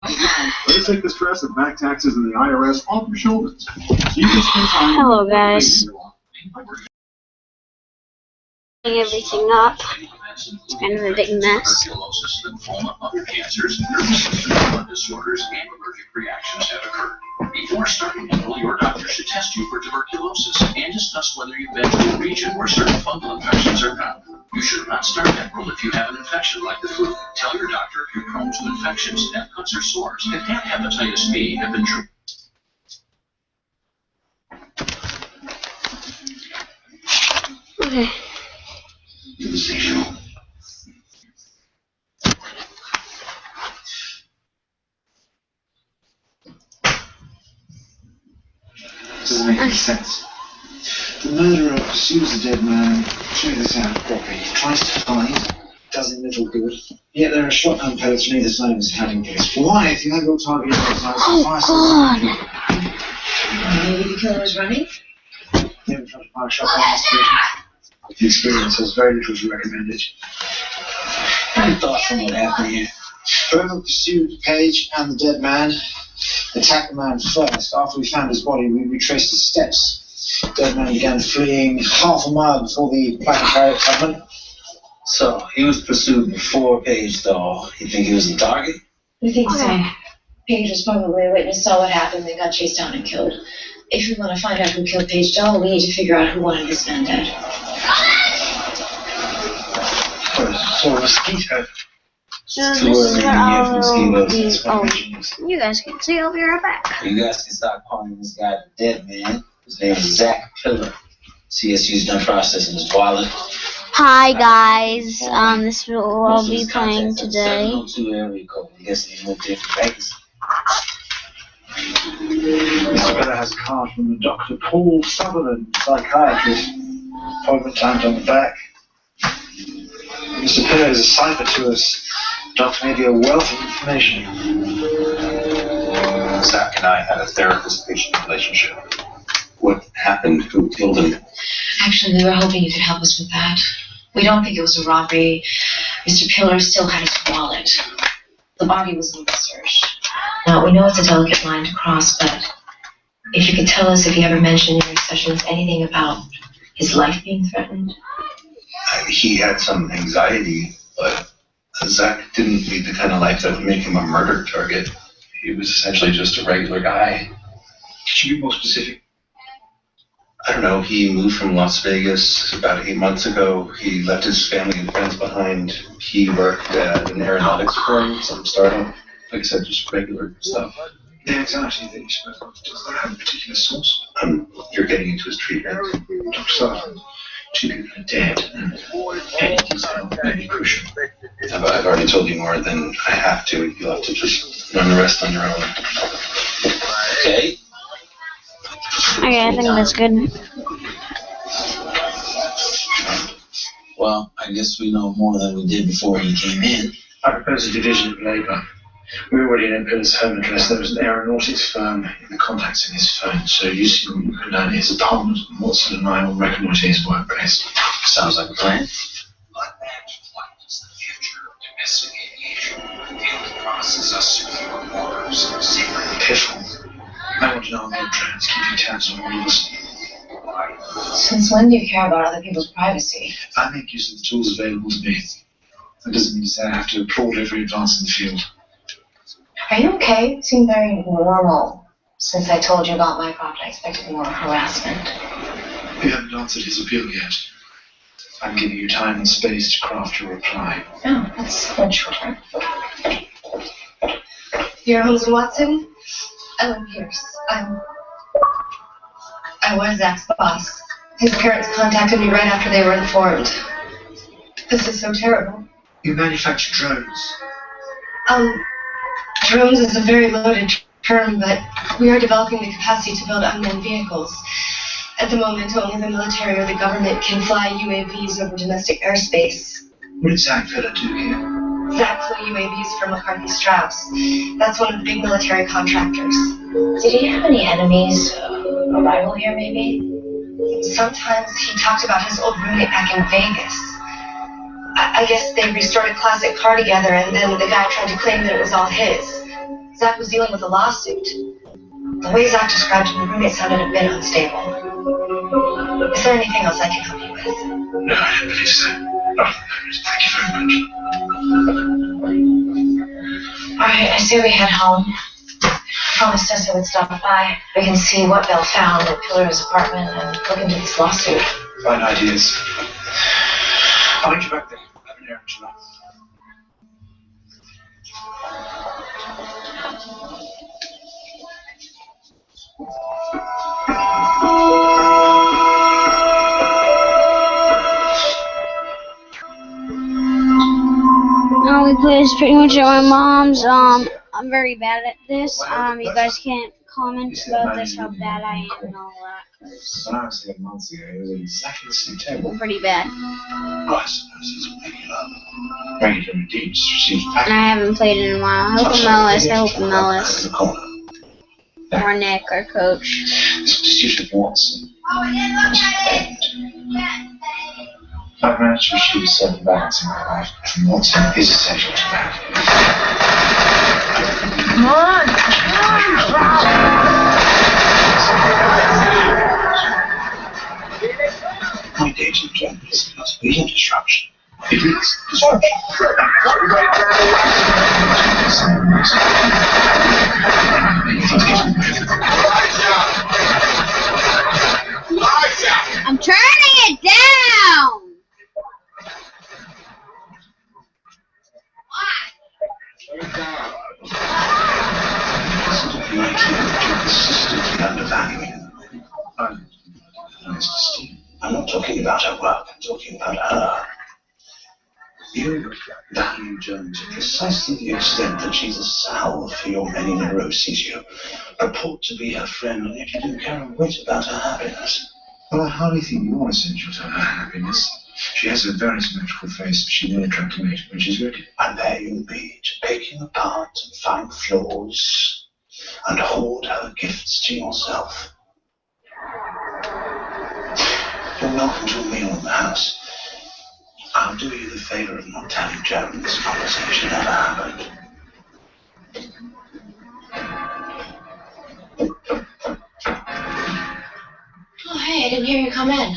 Let's take the stress of back taxes and the IRS off your shoulders. So you can spend time. Hello, guys. Everything up. It's kind of a big mess. Tuberculosis, lymphoma, other cancers, nervous system, blood disorders, and allergic reactions have occurred. Before starting enroll, your doctor should test you for tuberculosis and discuss whether you've been to a region where certain fungal infections are found. You should not start enroll if you have an infection like the flu. Tell your doctor if you're prone to infections, have cuts or sores, and have hepatitis B have been treated. Okay. Sensational. Doesn't make any sense. The murderer pursues the dead man through the town property. He tries to hide, does him little good. Yet there are shotgun pellets from either side of his hiding place. Why, if you have your target on the side, Maybe the killer was running? never tried to fire a shotgun in this situation. The experience has very little to recommend it. Any thoughts on what happened here? Whoever pursued Page and the dead man attacked the man first. After we found his body, we retraced his steps. The dead man began fleeing half a mile before the Plaquemine settlement. So, he was pursued before Page, though. You think he was the target? We think so. Paige was probably a witness, saw what happened, then got chased down and killed. If we want to find out who killed Paige Doll, we need to figure out who wanted this man dead. Saw a mosquito. So this is what I'll be. Oh, you guys can see. I'll be right back. You guys can stop calling this guy the dead man. His name is Zach Pillar. CSU's done processing his wallet. Hi guys. This is what I'll be playing today. 702 area code. I guess he moved in from Vegas. Mr. Bella has a card from Dr. Paul Sutherland, psychiatrist. Appointment timed on the back. Mr. Pillar is a cipher to us. Doctor may be a wealth of information. Zach and I had a therapist-patient relationship. What happened? Who killed him? Actually, we were hoping you could help us with that. We don't think it was a robbery. Mr. Pillar still had his wallet. The body was searched. Now, we know it's a delicate line to cross, but if you could tell us if he ever mentioned in your sessions anything about his life being threatened. He had some anxiety, but Zach didn't lead the kind of life that would make him a murder target. He was essentially just a regular guy. Could you be more specific? I don't know, he moved from Las Vegas about 8 months ago. He left his family and friends behind. He worked at an aeronautics firm, some startup. Like I said, just regular stuff. The anxiety that you spoke of, does that have a particular source? You're getting into his treatment. Dr. Sutherland, 2 people are dead, and any detail may be crucial. I've already told you more than I have to. You'll have to just learn the rest on your own. Okay. Okay, I think that's good. Well, I guess we know more than we did before he came in. I propose a division of labour. We already know Pillar's home address. There was an aeronautics firm in the contacts in his phone, so you can learn his apartment, and Watson and I will reconnoitre his workplace. Sounds like a plan. Unmanned flight is the future of domestic aviation. Field promises us secure borders, safer Piffle. I want an army of drones keeping tabs on all of us. Since when do you care about other people's privacy? I make use of the tools available to me. That doesn't mean to say I have to applaud every advance in the field. Are you okay? You seem very normal. Since I told you about my project, I expected more harassment. You haven't answered his appeal yet. I'm giving you time and space to craft your reply. Oh, that's much shorter. You're Holmes and Watson? Ellen Pierce. I was Zach's boss. His parents contacted me right after they were informed. This is so terrible. You manufacture drones. Drones is a very loaded term, but we are developing the capacity to build unmanned vehicles. At the moment, only the military or the government can fly UAVs over domestic airspace. What did Zach Pillar do here? Zach flew UAVs for McCarthy Strauss. That's one of the big military contractors. Did he have any enemies? A rival here, maybe? Sometimes he talked about his old roommate back in Vegas. I guess they restored a classic car together, and then the guy tried to claim that it was all his. Zach was dealing with a lawsuit. The way Zach described him, the roommate sounded a bit unstable. Is there anything else I can help you with? No, I don't believe so. Oh, thank you very much. Alright, I say we head home. Promised us I would stop by. We can see what Belle found at Pillar's apartment and look into this lawsuit. Fine ideas. I'll meet you back there. I have an errand to run. We play this pretty much at my mom's. I'm very bad at this. You guys can't comment about this, how bad I am and all that. When I was there months ago, it was exactly the same table. I'm pretty bad. Oh, I suppose he's regular. Regular indeed. She's And I haven't played in a while. I hope Mellis. Or Nick, or Coach. This was usually Watson. I've managed to achieve certain balance in my life, and Watson is essential to that. Come on! My dating journey is not to be a disruption. It is disruption. I'm turning it down! Consistently undervaluing them. I'm not talking about her work, I'm talking about her. You value Joan to precisely the extent that she's a salve for your many neuroses. You purport to be her friend, and yet you don't care a whit about her happiness. Well, I hardly think you're essential to her happiness. She has a very symmetrical face, but she will attract a mate when she's ready. And there you'll be, to pick him apart and find flaws, and hoard her gifts to yourself. You're welcome to a meal in the house. I'll do you the favor of not telling Joan this conversation ever happened. Oh, hey, I didn't hear you come in.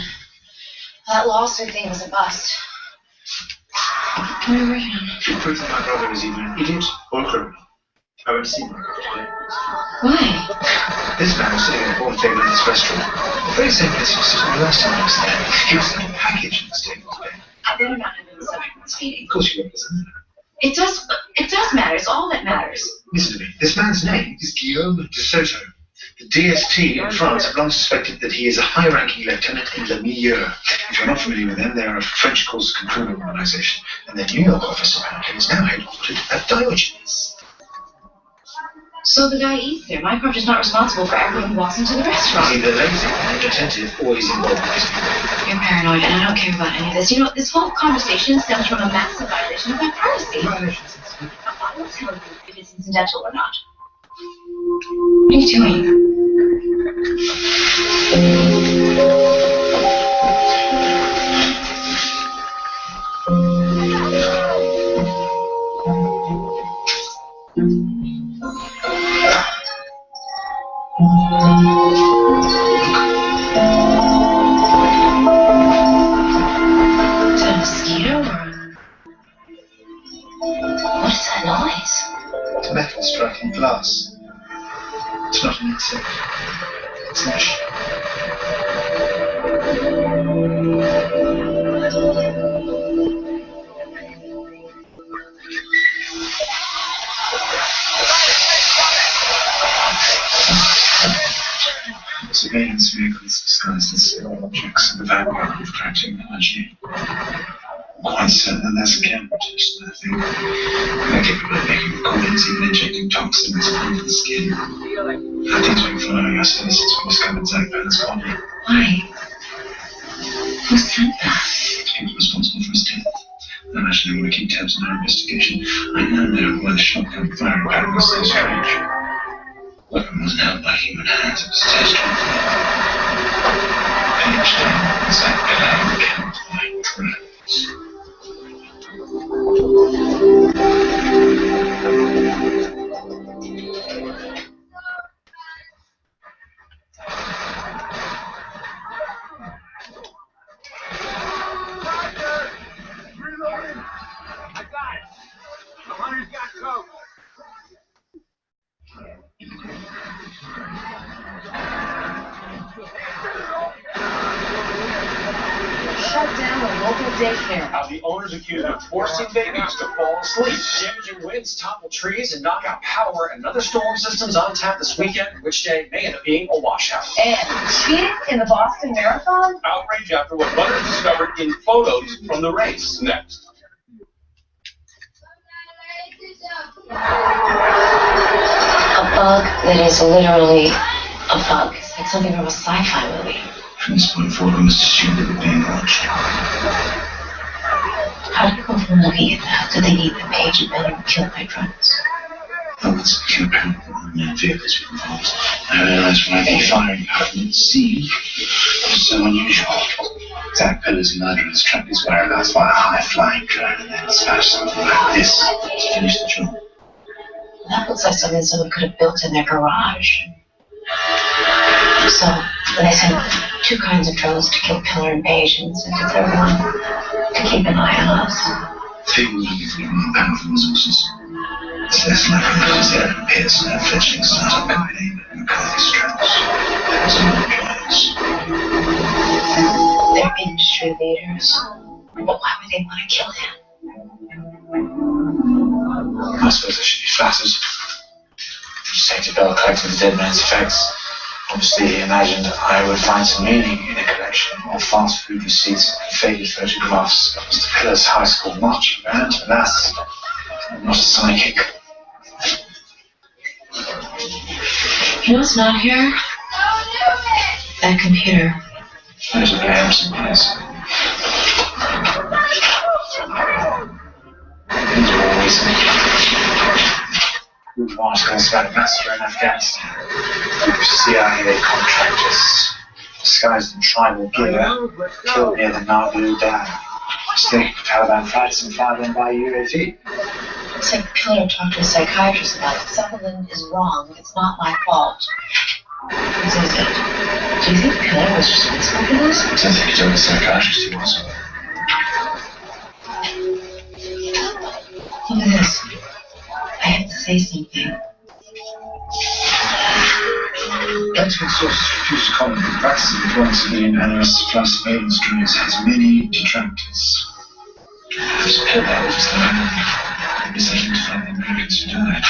That lawsuit thing was a bust. What are you working on? To prove that my brother is either an idiot or a criminal. I went to see my brother today. Why? This man was sitting at the corner table in this restaurant. The very same place he was sitting the last time I was there. He was sitting a package in this table's bed. I better not have the subject of this meeting. Of course you won't, doesn't it? It does matter. It's all that matters. Listen to me. This man's name is Guillaume de Soto. The DST in France have long suspected that he is a high-ranking lieutenant in Le Milieu. If you're not familiar with them, they are a French cause control organization, and their New York office apparently is now headquartered at Diogenes. So the guy eats there. Mycroft is not responsible for everyone who walks into the restaurant. He's either lazy, inattentive, or he's involved with his people. You're paranoid, and I don't care about any of this. You know, this whole conversation stems from a massive violation of my privacy. Violations. I will tell you if it's incidental or not. What are you doing? Is that a mosquito or... What is that noise? It's metal striking glass. It's not an insect. It's a machine. Surveillance vehicles disguised as civil objects in the vanguard of correcting energy. Quite certain that there's a camera attached to that thing. They're capable of making recordings, even injecting toxins into the skin. That thing's been following us ever since we discovered Zach Pillar's body. Why? Who sent that? People responsible for his death. I imagine they want to keep tabs on our investigation. I now know why the shotgun firing pattern was so strange. The weapon wasn't held by human hands, it was attached to a page down, Zach Pillar killed by drones. down a local daycare. How the owners accused of forcing babies to fall asleep. Damaging winds topple trees and knock out power and other storm systems on tap this weekend, which day may end up being a washout. And cheating in the Boston Marathon? Outrage after what runners discovered in photos from the race. Next. A bug that is literally a bug. It's like something from a sci-fi movie. From this point forward, we must assume that we're being watched. How did you go from looking at that to thinking that Paige and Miller were killed by drones? Oh, it's a pure panic that unmanned vehicles were involved. I realized when I the firing pattern at sea was so unusual. Zach Pillar's murderers tracked his whereabouts by a high-flying drone and then smashed something like this to finish the job. That looks like something someone could have built in their garage. So, when they sent 2 kinds of drones to kill Pillar and Paige and sent a 3rd one to keep an eye on us. People looking for more powerful resources. It's less likely that it's there and appears in a fledgling startup company that McCarthy's drones. There's no drones. They're industry leaders. But why would they want to kill him? I suppose I should be flattered. Just take to Bell collecting the dead man's effects. Obviously, he imagined I would find some meaning in a collection of fast food receipts and faded photographs of Mr. Pillar's high school marching band. Alas, I'm not a psychic. You know what's not here? That computer. There's a Amson, yes. These are all recent. Group of articles about a massacre in Afghanistan. Group of CIA contractors, disguised in tribal gear, killed near the Naglu Dam. Mistake for Taliban flights and fired on by UAV. Looks like Pillar talked to a psychiatrist about it. Sutherland is wrong. It's not my fault. Who says it? Do you think Pillar was responsible for this? I don't think he told the psychiatrist he was. Look at this. I have to say something. Expert sources refuse to comment. The practice of employing civilian analysts to fly surveillance drones has many detractors. Mr. Pillar was the man. Maybe something to find the Americans who died.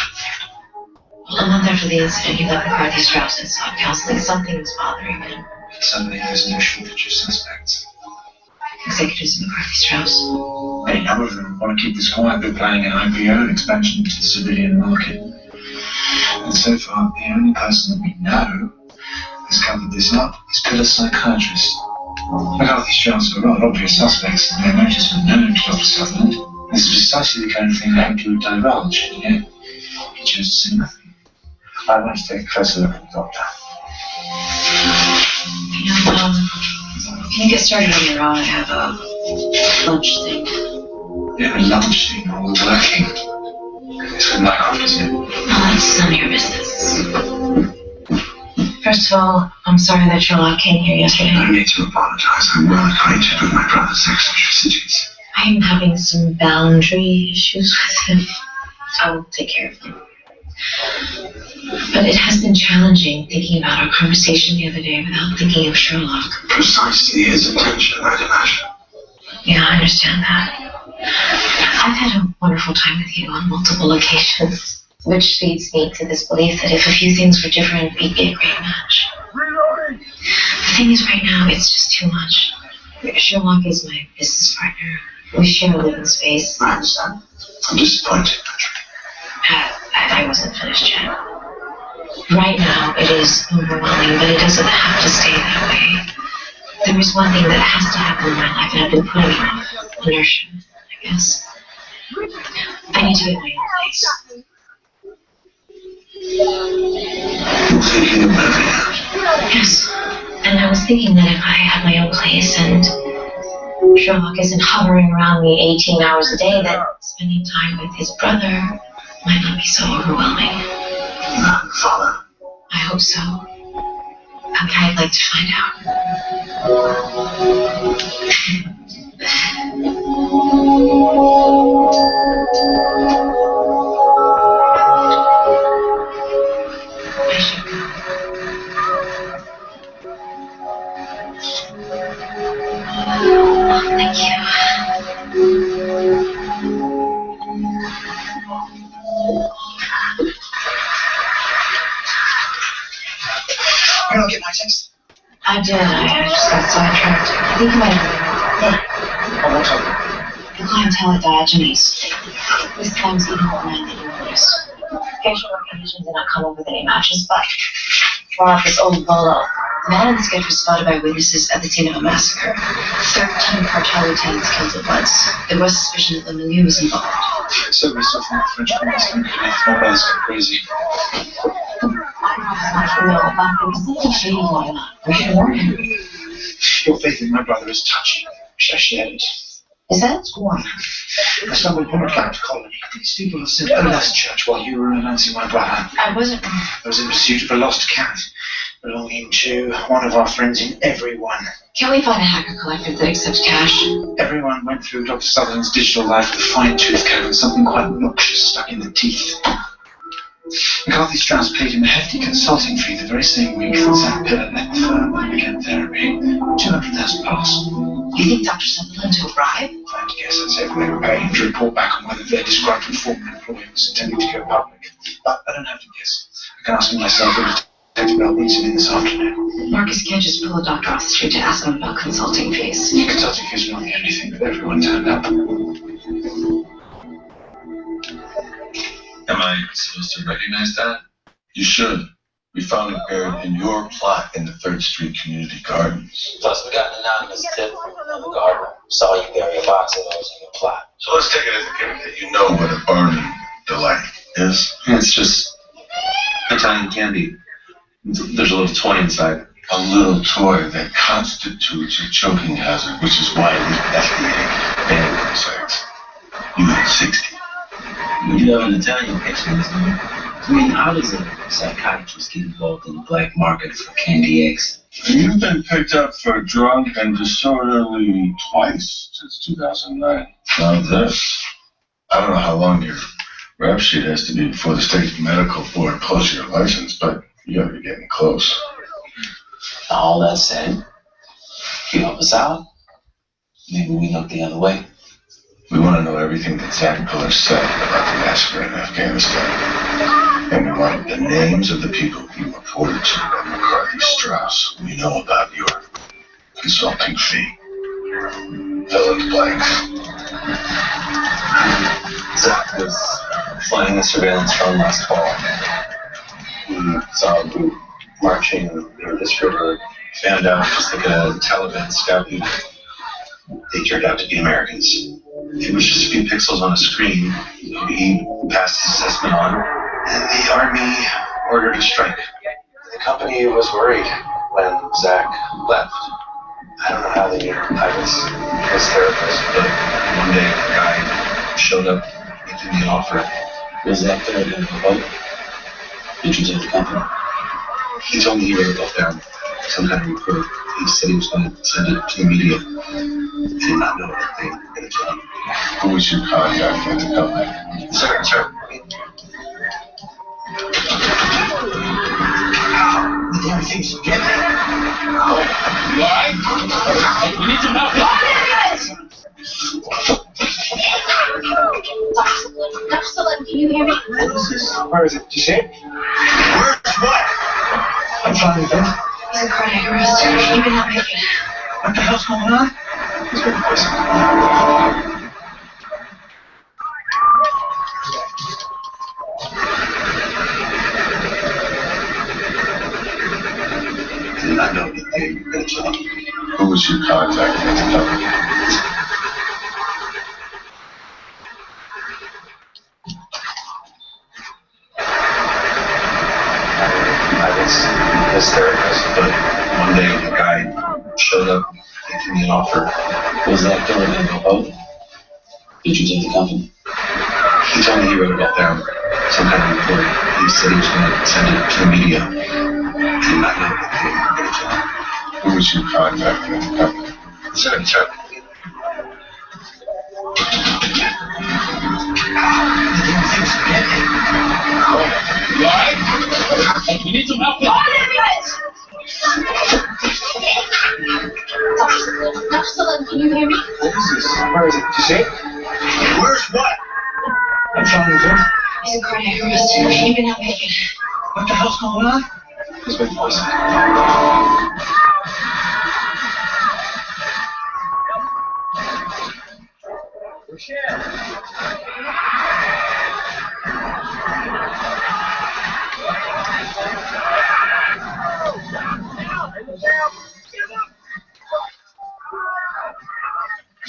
Well, a month after the incident, he left McCarthy's house and sought counseling. Something was bothering him. Suddenly, there's no shortage of suspects. Executives of McCarthy's house. Any number of them want to keep this quiet. They're planning an IPO and expansion into the civilian market. And so far, the only person that we know has covered this up is Pillar's psychiatrist. McCarthy's trials are rather obvious suspects, and their motives were known to Dr. Sutherland. This is precisely the kind of thing I hoped he would divulge, and yet he chose to say nothing. I want to take a closer look at the doctor. You know, can you get started on your own? I have a lunch thing. Yeah, a lunch thing while we're working. It's with my office, isn't it? Well, that's none of your business. First of all, I'm sorry that Sherlock came here yesterday. No need to apologize. I'm well acquainted with my brother's eccentricities. I'm having some boundary issues with him. I'll take care of them. But it has been challenging thinking about our conversation the other day without thinking of Sherlock. Precisely his intention, I'd imagine. Yeah, I understand that. I've had a wonderful time with you on multiple occasions, which leads me to this belief that if a few things were different, we'd be a great match. The thing is, right now, it's just too much. Sherlock is my business partner. We share a living space. I understand. I'm disappointed, Patrick. I wasn't finished yet. Right now, it is overwhelming, but it doesn't have to stay that way. There is one thing that has to happen in my life, and I've been putting it off. Inertia, I guess. I need to get my own place. You're thinking of moving out? Yes. And I was thinking that if I had my own place and Sherlock isn't hovering around me 18 hours a day, that spending time with his brother might not be so overwhelming. Father. I hope so. Okay, I'd like to find out. I should go. Oh, thank You don't get my text? I did. I just got sidetracked. I think you might have been Oh, what's up? the clientele at Diogenes. This time's even more men than you noticed. Facial recognition did not come up with any matches, but brought up this old bolo. The man in the sketch was spotted by witnesses at the scene of a massacre. 13 cartel lieutenants killed at once. There was suspicion that the milieu was involved. So we saw from the French police and my brother's gone crazy. My brother's not criminal, but there was something shady going on. We should warn him. Your faith in my brother is touching. I shared it. Is that? Why? I stumbled upon a camp colony. These people have sent a last church while you were romancing my brother. I wasn't. I was in pursuit of a lost cat belonging to one of our friends in Everyone. Can we find a hacker collective that accepts cash? Everyone went through Dr. Sutherland's digital life with a fine-tooth comb and something quite noxious stuck in the teeth. McCarthy Strauss paid him a hefty consulting fee the very same week that Zach Pillar left the firm and began therapy. 200,000 pounds. You think Dr. Sutherland to arrive? If I had to guess, I'd say they were paying him to report back on whether their disgruntled former employee was intending to go public. But I don't have to guess. I can ask him myself if Detective Bell brings him in this afternoon. Marcus can't just pull a doctor off the street to ask him about consulting fees. Consulting fees are not the only thing that everyone turned up. Am I supposed to recognize that? You should. We found it buried in your plot in the 3rd Street Community Gardens. Plus, we got an anonymous tip from the gardener. Saw you bury a box of those in your plot. So let's take it as a given that you know what a burning delight is. It's just Italian candy. There's a little toy inside. A little toy that constitutes a choking hazard, which is why the FDA banned sex. You had 60. You have an Italian patient, isn't you? I mean, how does a psychiatrist get involved in the black market for candy eggs? You've been picked up for drunk and disorderly twice since 2009. Now this. I don't know how long your rap sheet has to be before the state medical board pulls your license, but you gotta be getting close. All that said, if you help us out, maybe we look the other way. We want to know everything that Zach Pillar said about the massacre in Afghanistan. And we want the names of the people you reported to at McCarthy Strauss. We know about your consulting fee. Fill in the blanks. Zach was flying the surveillance drone last fall. We saw a group marching near this river. Found out just like a Taliban scout unit. They turned out to be Americans. It was just a few pixels on a screen. He passed his assessment on, and the Army ordered a strike. The company was worried when Zach left. I don't know how they knew I was his therapist, but one day a guy showed up making me an offer. Was Zach there to vote? Did you take the company? He told me he wrote it all down. Some kind of report. He said he was going to send it to the media. I did not know that they were going to tell him. Who was your contact at the company? Sir. The damn thing's getting me. You alright? We need some help. Dr. Sutherland, can you hear me? What is this? Where is it? Did you see it? Where's what? I'm trying to think. He's a cardiac arrest. You can help me. What the hell's going on? He's been poisoned. Did not know that they were going to tell him. Who was your contact at the company? I was his therapist, but one day a guy showed up making me an offer. Was that killer going to vote? Did you take the company? He told me he wrote it all down. Some kind of report. He said he was going to send it to the media. I did not know that they were going to tell him. Who was your contact at the company? Sir. The damn thing's getting me. You alright? We need some help. Dr. Sutherland, can you hear me? What is this? Where is it? Did you see it? Where's what? I'm trying to think. He's a cardiac arrest. You can help me. What the hell's going on? He's been poisoned.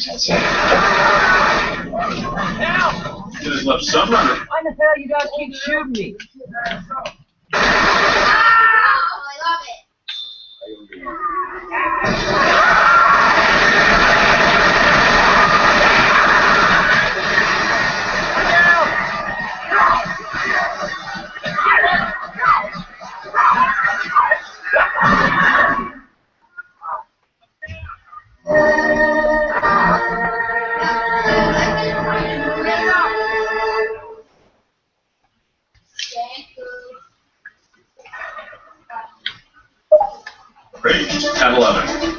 That's it. You just left some runner. Why the hell you guys keep shooting me? I love it. Rage at 11.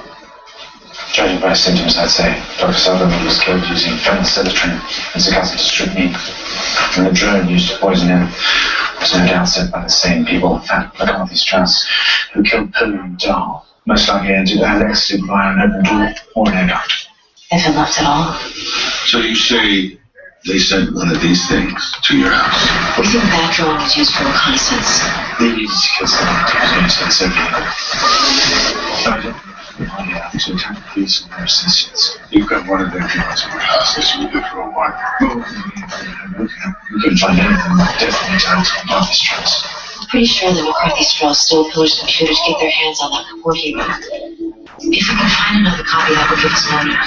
Judging by symptoms, I'd say Dr. Sutherland was killed using phenylephrine as a cousin to strychnine. And the drone used to poison him was no doubt sent by the same people, in fact, McCarthy Strauss, who killed Pillar and Dahl. Most likely entered and exited via an open door or an air duct. If it left at all. So you say they sent one of these things to your house? We think that drone was used for reconnaissance. They needed to kill someone to use for the Soviet. To attack the police and their assistants. You've got one of their drones in your house that you did for a while. We couldn't find anything definitely tied to McCarthy Strauss. I'm pretty sure that McCarthy Strauss stole Pillar's computer to get their hands on that report he wrote. If we can find another copy, that would give us motive.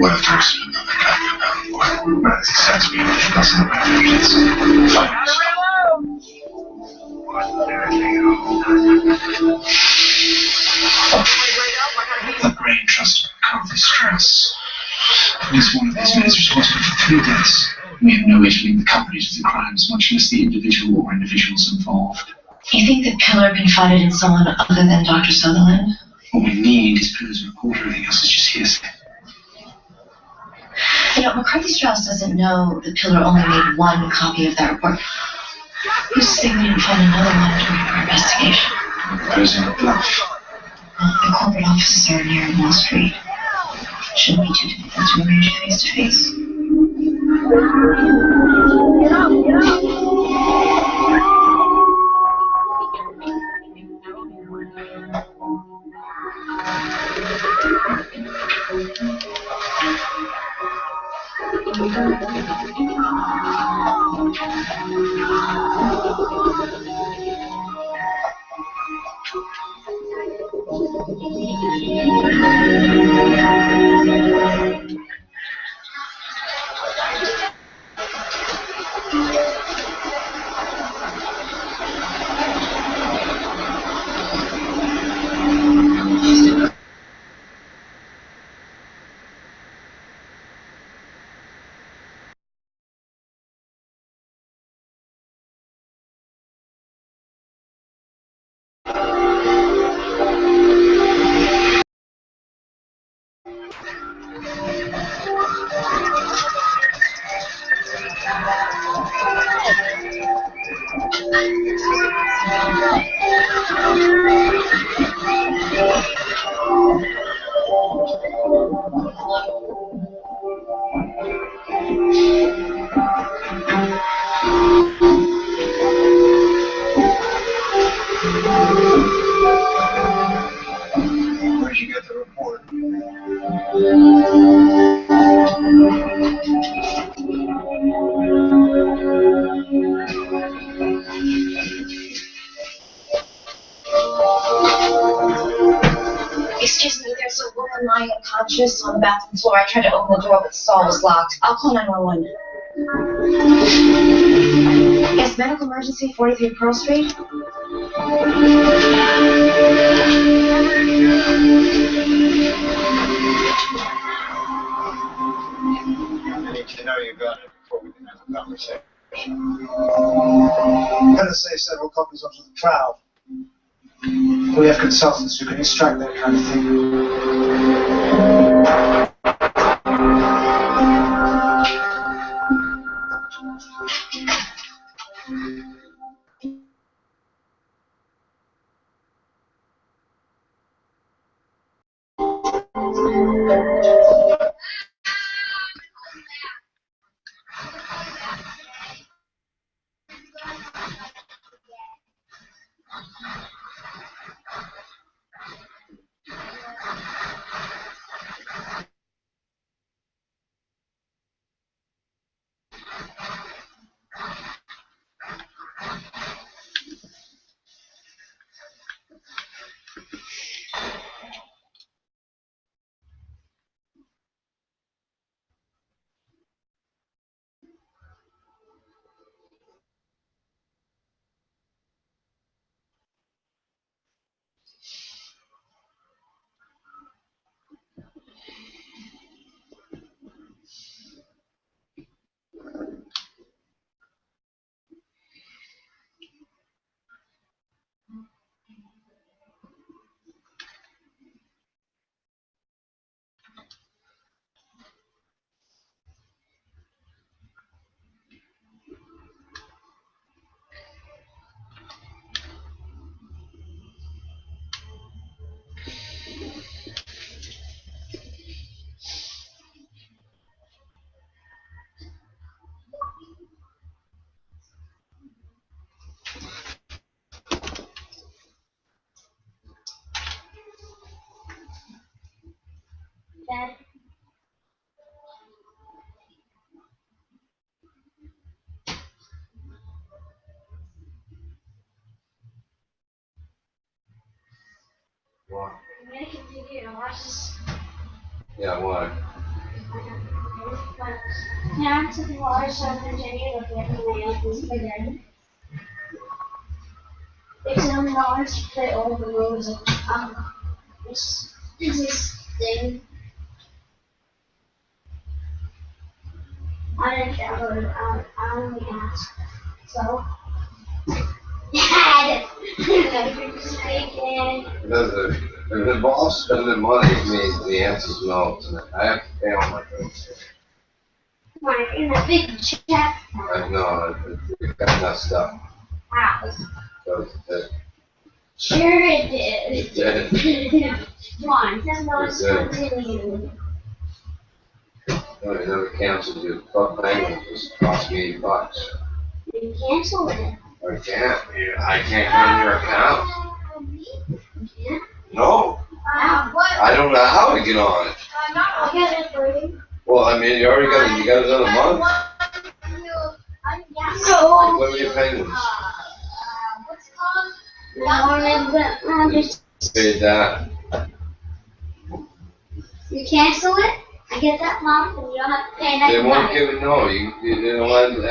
What if there's another copy of that report? Well, it's exactly what it doesn't look like evidence. Fine. The brain trust of McCarthy Strauss. Makes one of these men is responsible for 3 deaths. We have no way to link the company to the crimes, much less the individual or individuals involved. You think that Pillar confided in someone other than Dr. Sutherland? What we need is Pillar's report. Everything else is just hearsay. You know, McCarthy Strauss doesn't know that Pillar only made one copy of that report. Who's to say we didn't find another one during our investigation? Posing a bluff. Well, the corporate offices are near Wall Street. Shouldn't be too difficult to arrange face to face. Where'd you get the report? Excuse me, there's a woman lying unconscious on the bathroom floor. I tried to open the door, but the stall was locked. I'll call 911. Yes, medical emergency, 43 Pearl Street. I need to know you got it before we can have a conversation. Better say several copies onto the cloud. We have consultants who can extract that kind of thing. Dad. What? I'm gonna continue to watch this. Yeah, what? Now to the water, so I'm continue looking at the nails again. $600 to play all the rules of this thing. I didn't download it. I only asked. So, Dad, speaking. If it involves spending money, it means the answer's no tonight. I have to pay all my bills. Come on, in the big chat. I know, it got messed up. How? So it Sure it did. It did. Come on, $10 continue. No, they never canceled your club thing, it just cost me $8. You cancel it. I can't. I can't go in your account. Yeah. No. What? I don't know how to get on it. I'll get it for you. Well, I mean, you already got it. You got another month. No. What were you paying this? What's it called? You paid that. You cancel it, I get that month, and you don't have to pay next They month. won't give it. No, you don't end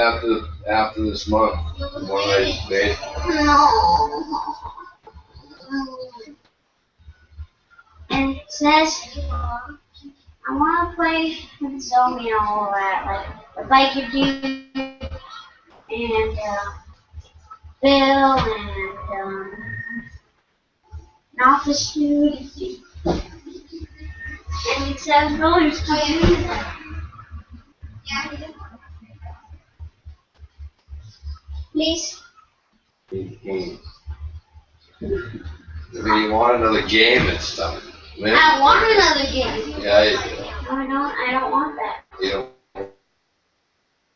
after this month. The one I paid. No. And it says, I want to play with Zoe and all that, like Bike of You and Bill and an office dude. And it's $7 to use it. Please. I mean, you want another game and stuff. Man. I want another game. Yeah, you do. No, I don't want that. You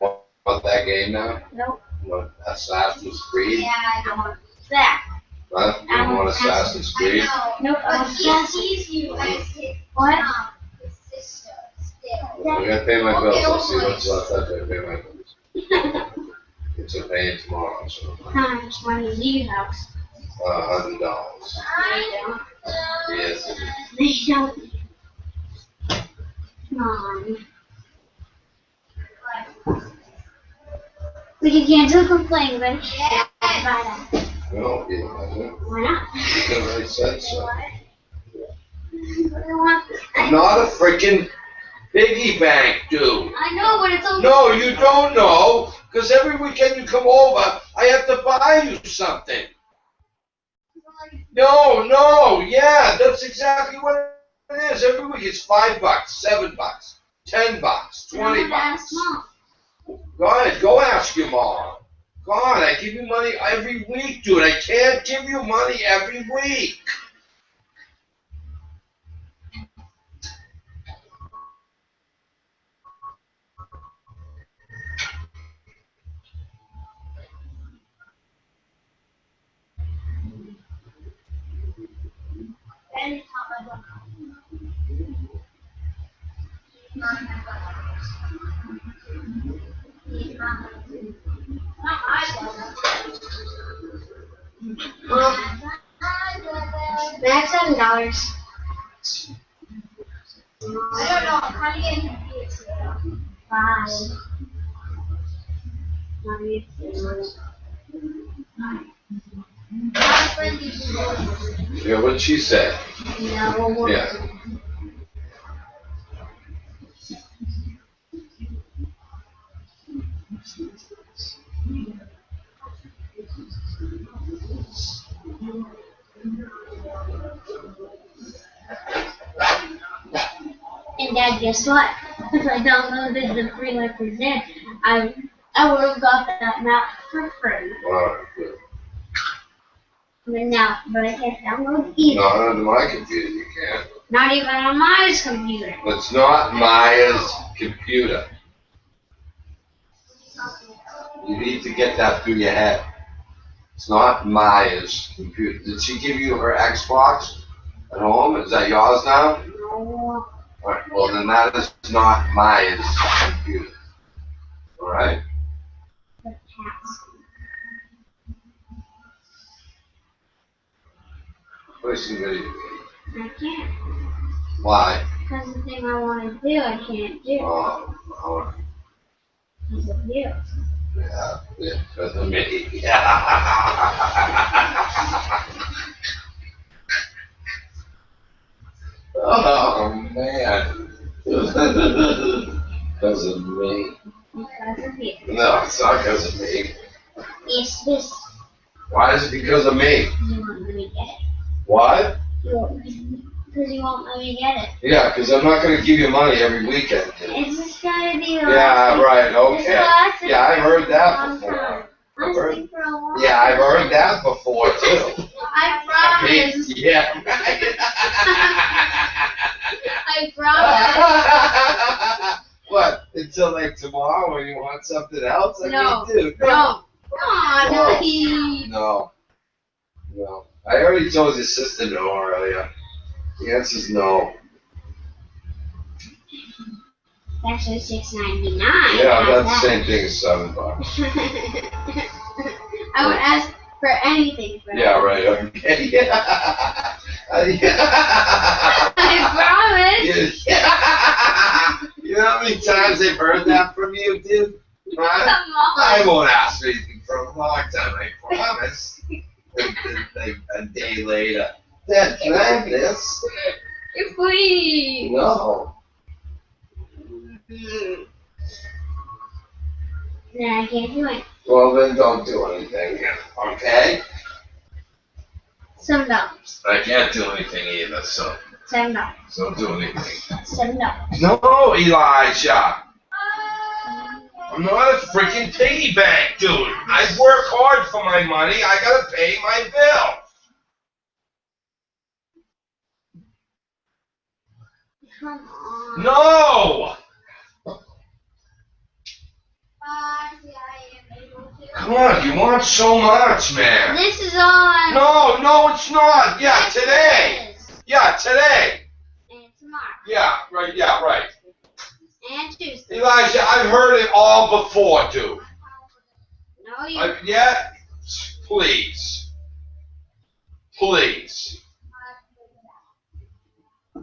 don't want that game now? Nope. You want Assassin's Creed? Yeah, I don't want that. Huh? You don't want Assassin's Creed? Nope, I want Assassin's. What? I gotta pay my bills. I'll see what's left after I pay my bills. It's a pay tomorrow, so. How much money do you have? $100. They don't. Yes, it is. They don't. Come on. We can cancel complaint, but No, you don't. why not? Because I said so. I want. I'm not a freaking piggy bank, dude. I know, but it's okay. No, you don't know. Because every weekend you come over, I have to buy you something. No, yeah, that's exactly what it is. Every week it's $5, $7, $10, $20. Go ahead, go ask your mom. God, I give you money every week, dude. I can't give you money every week. Well, max $7. I don't know. How do you get confused? Five. Yeah, what'd she say? No. Yeah. And Dad, guess what? If I downloaded the free Life Present, I would have got that map for free. But I can't download either. Not on my computer, you can't. Not even on Maya's computer. It's not Maya's computer. You need to get that through your head. It's not Maya's computer. Did she give you her Xbox at home? Is that yours now? No. Alright, well then that is not my computer. Alright? The past. Play some video games. I can't. Why? Because the thing I want to do, I can't do. Oh, alright. Because of you. Yeah, because of me. Oh man. Because of me. Because of you. No, it's not because of me. It's this. Why is it because of me? You won't let me get it. What? Because you won't let me get it. Yeah, because I'm not going to give you money every weekend. It's just going to be the Yeah, last right, It's the okay. last Yeah, I've heard that long before. time. I've heard- Honestly, for a long Yeah, I've time. heard that before too. I promise. Yeah. I promise. What? Until like tomorrow when you want something else? I No. mean, dude, No. Come on, No. please. No. No. I already told your sister no earlier. The answer's no. Actually, $6.99. Yeah, that's the same thing as $7. I would ask for anything for Yeah, that. right. Okay. Yeah. I promise. Yeah. You know how many times I've heard that from you, dude? Huh? Come on. I won't ask for anything for a long time, I promise. A day later. Dad, can I have this? Please. No. Then I can't do it. Well, then don't do anything, okay? $7. I can't do anything either, so $7. don't do anything. $7. No, Elijah. I'm not a freaking piggy bank, dude. I work hard for my money. I gotta pay my bill. Come on. No! Come on, you want so much, man. This is all I No, it's not. Yeah, Yes, today. it is. Yeah, today. And tomorrow. Yeah, right. And Tuesday. Elijah, I've heard it all before, dude. No, you. Yeah? Please. Please. I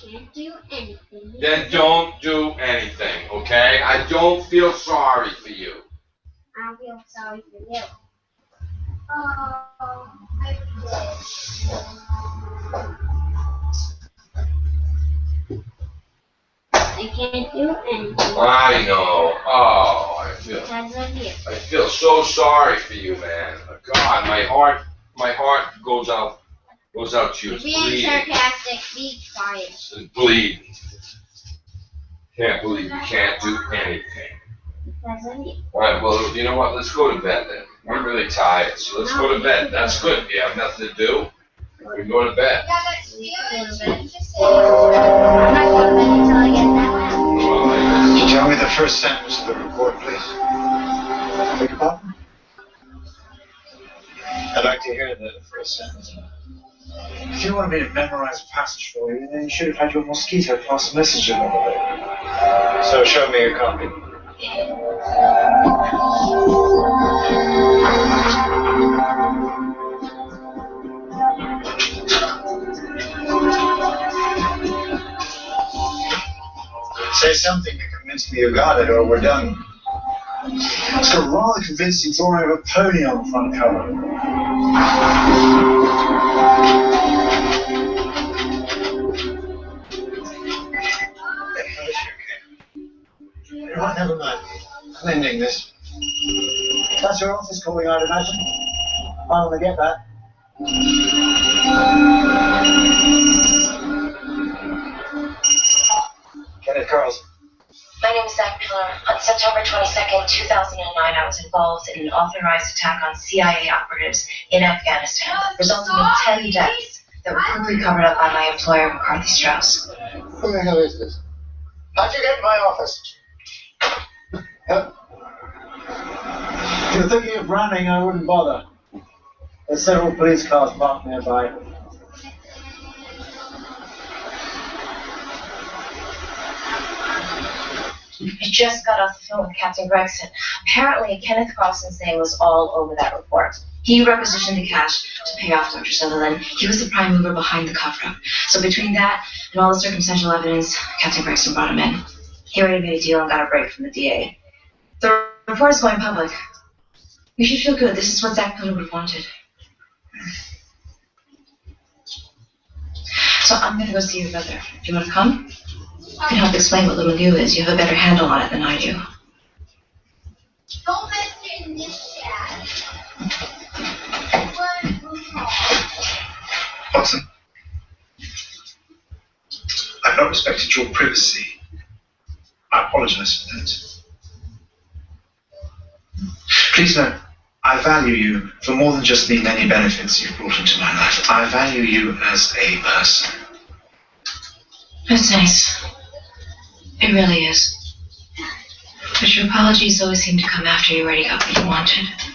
can't do anything. Then don't do anything, okay? I don't feel sorry for you. I don't feel sorry for you. Oh, I can't do anything I know. Oh, I because of you. feel so sorry for you, man. God, my heart goes out to you. You're It's being bleeding. sarcastic. Be quiet. It's bleeding. Can't believe you can't do anything. Because of you. All right, well, you know what? Let's go to bed then. We're really tired, so let's go to bed. That's good. You have nothing to do. We can go to bed. I'm not going to bed until I get that one. Could you tell me the first sentence of the report, please? Beg your pardon? I'd like to hear the first sentence. If you want me to memorize a passage for you, then you should have had your mosquito pass the message along. So show me your copy. Say something to convince me you got it, or we're done. It's got a rather convincing drawing of a pony on the front cover. Right, never mind. I'm ending this. That's your office calling, I'd imagine. I want to get that. Kenneth Carlson. My name is Zach Pillar. On September 22nd, 2009, I was involved in an authorized attack on CIA operatives in Afghanistan, resulting in 10 deaths that were quickly covered up by my employer, McCarthy Strauss. Who the hell is this? How'd you get in my office? If you're thinking of running, I wouldn't bother. There's several police cars parked nearby. I just got off the phone with Captain Gregson. Apparently, Kenneth Crossan's name was all over that report. He requisitioned the cash to pay off Dr. Sutherland. He was the prime mover behind the cover-up. So between that and all the circumstantial evidence, Captain Gregson brought him in. He already made a deal and got a break from the DA. The report is going public. You should feel good. This is what Zach Pillar would have wanted. So I'm going to go see your brother. Do you want to come? I can help explain what Little New is. You have a better handle on it than I do. Don't mess in this chat. Awesome. I've not respected your privacy. I apologize for that. Please know, I value you for more than just the many benefits you've brought into my life. I value you as a person. That's nice. It really is. But your apologies always seem to come after you already got what you wanted.